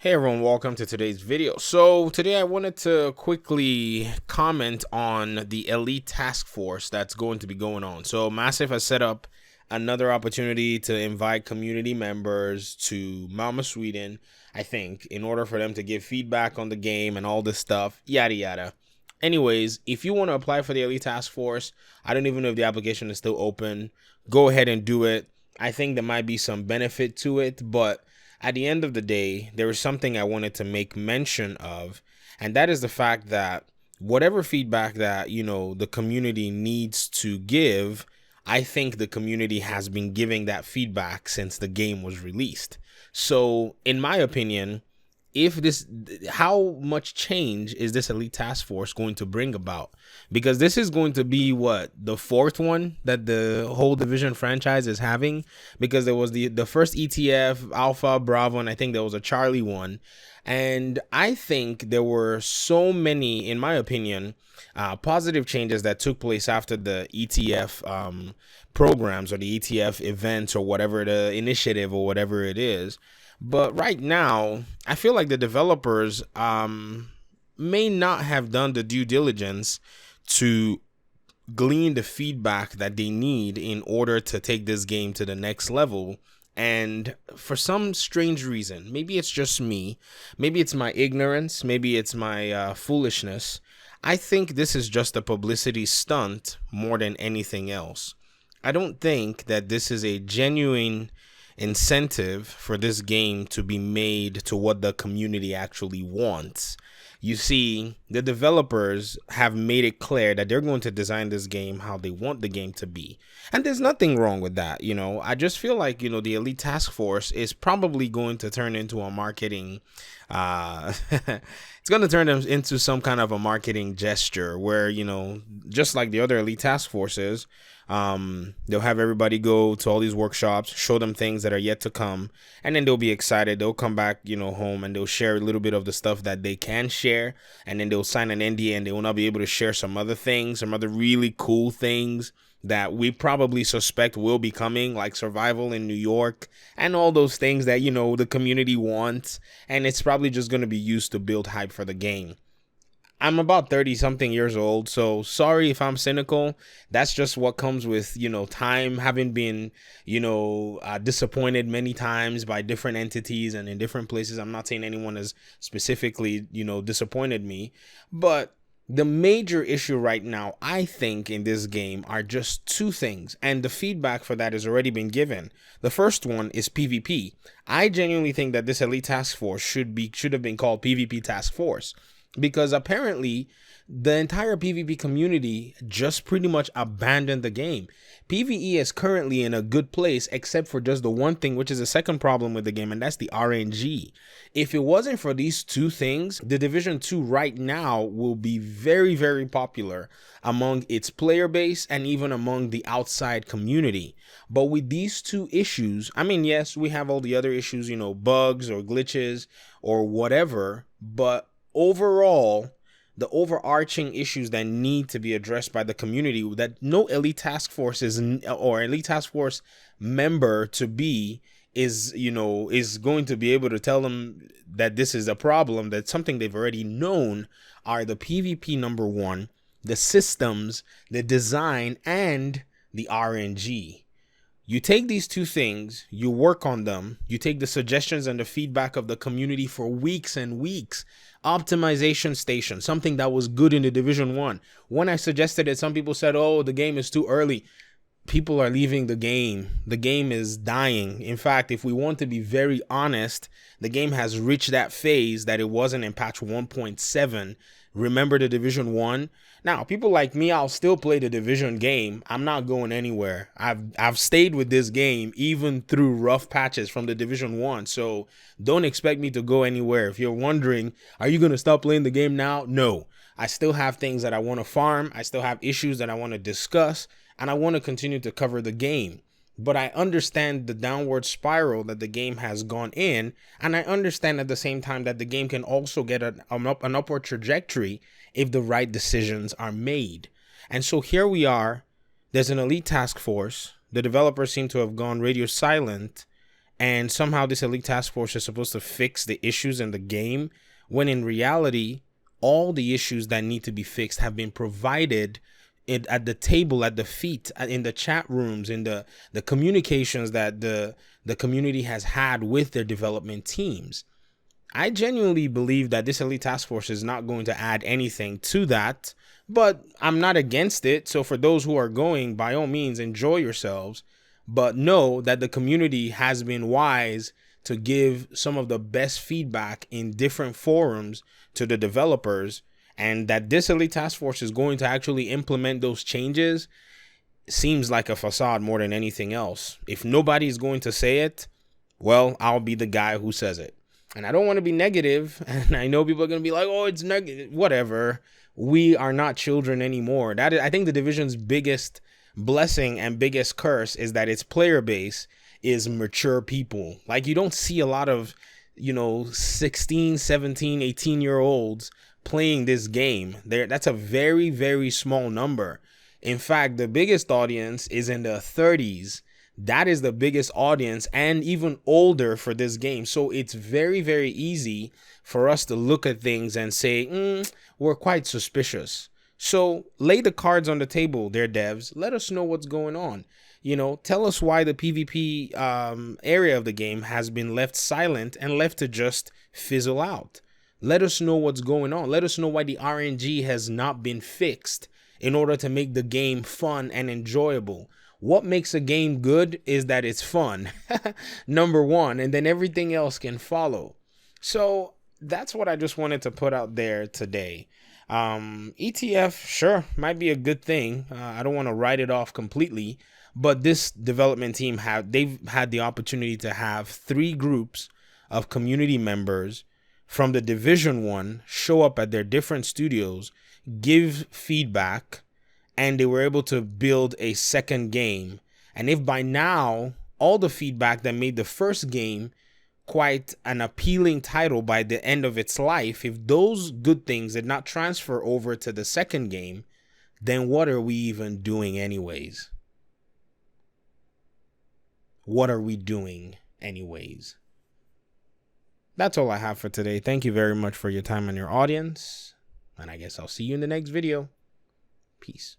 Hey everyone, welcome to today's video. So today I wanted to quickly comment on the Elite Task Force that's going to be going on. So Massive has set up another opportunity to invite community members to Malmö, Sweden, I think, in order for them to give feedback on the game and all this stuff, yada yada. Anyways, if you want to apply for the Elite Task Force, I don't even know if the application is still open. Go ahead and do it. I think there might be some benefit to it, but at the end of the day, there is something I wanted to make mention of, and that is the fact that whatever feedback that, the community needs to give, I think the community has been giving that feedback since the game was released. So, in my opinion, how much change is this Elite Task Force going to bring about? Because this is going to be the fourth one that the whole Division franchise is having, because there was the first ETF, Alpha, Bravo, and I think there was a Charlie one. And I think there were so many, in my opinion, positive changes that took place after the ETF programs or the ETF events or whatever, the initiative or whatever it is. But right now, I feel like the developers may not have done the due diligence to glean the feedback that they need in order to take this game to the next level. And for some strange reason, maybe it's just me, maybe it's my ignorance, maybe it's my foolishness, I think this is just a publicity stunt more than anything else. I don't think that this is a genuine incentive for this game to be made to what the community actually wants. You see, the developers have made it clear that they're going to design this game how they want the game to be. And there's nothing wrong with that, I just feel like, the Elite Task Force is probably going to turn into a marketing it's going to turn them into some kind of a marketing gesture where, just like the other Elite Task Forces, they'll have everybody go to all these workshops, show them things that are yet to come, and then they'll be excited. They'll come back, home, and they'll share a little bit of the stuff that they can share, and then they'll sign an NDA, and they will not be able to share some other things, some other really cool things that we probably suspect will be coming, like survival in New York and all those things that, the community wants, and it's probably just going to be used to build hype for the game. I'm about 30 something years old, so sorry if I'm cynical. That's just what comes with, time, having been, disappointed many times by different entities and in different places. I'm not saying anyone has specifically, disappointed me, but the major issue right now, I think, in this game are just two things, and the feedback for that has already been given. The first one is PvP. I genuinely think that this Elite Task Force should have been called PvP Task Force, because apparently the entire PvP community just pretty much abandoned the game. PvE is currently in a good place, except for just the one thing, which is the second problem with the game, and that's the RNG. If it wasn't for these two things, the Division 2 right now will be very, very popular among its player base and even among the outside community. But with these two issues, I mean, yes, we have all the other issues, bugs or glitches or whatever, but overall, the overarching issues that need to be addressed by the community, that no Elite Task Force or Elite Task Force member to be is going to be able to tell them that this is a problem, that's something they've already known, are the PvP number one, the systems, the design, and the RNG. You take these two things, you work on them, you take the suggestions and the feedback of the community for weeks and weeks. Optimization station, something that was good in the Division 1. When I suggested it, some people said, oh, the game is too early. People are leaving the game. The game is dying. In fact, if we want to be very honest, the game has reached that phase that it wasn't in patch 1.7. Remember the Division 1? Now, people like me, I'll still play the Division game. I'm not going anywhere. I've stayed with this game even through rough patches from the Division 1. So don't expect me to go anywhere. If you're wondering, are you going to stop playing the game now? No. I still have things that I want to farm. I still have issues that I want to discuss. And I want to continue to cover the game. But I understand the downward spiral that the game has gone in, and I understand at the same time that the game can also get an upward trajectory if the right decisions are made. And so here we are. There's an Elite Task Force. The developers seem to have gone radio silent, and somehow this elite task force is supposed to fix the issues in the game, when in reality, all the issues that need to be fixed have been provided at the table, at the feet, in the chat rooms, in the communications that the community has had with their development teams. I genuinely believe that this elite task force is not going to add anything to that, but I'm not against it. So for those who are going, by all means, enjoy yourselves, but know that the community has been wise to give some of the best feedback in different forums to the developers, and that this elite task force is going to actually implement those changes seems like a facade more than anything else. If nobody's going to say it, well, I'll be the guy who says it. And I don't want to be negative, and I know people are going to be like, oh, it's negative, whatever. We are not children anymore. That is, I think the Division's biggest blessing and biggest curse is that its player base is mature people. Like, you don't see a lot of, 16, 17, 18-year-olds playing this game. That's a very, very small number. In fact, the biggest audience is in the 30s. That is the biggest audience, and even older for this game. So it's very, very easy for us to look at things and say, we're quite suspicious. So lay the cards on the table there, devs. Let us know what's going on. Tell us why the PvP area of the game has been left silent and left to just fizzle out. Let us know what's going on. Let us know why the RNG has not been fixed in order to make the game fun and enjoyable. What makes a game good is that it's fun, number one, and then everything else can follow. So that's what I just wanted to put out there today. ETF, sure, might be a good thing. I don't want to write it off completely, but this development team they've had the opportunity to have 3 groups of community members from the Division 1 show up at their different studios, give feedback, and they were able to build a second game. And if by now all the feedback that made the first game quite an appealing title by the end of its life, if those good things did not transfer over to the second game, then what are we even doing anyways? What are we doing anyways? That's all I have for today. Thank you very much for your time and your audience. And I guess I'll see you in the next video. Peace.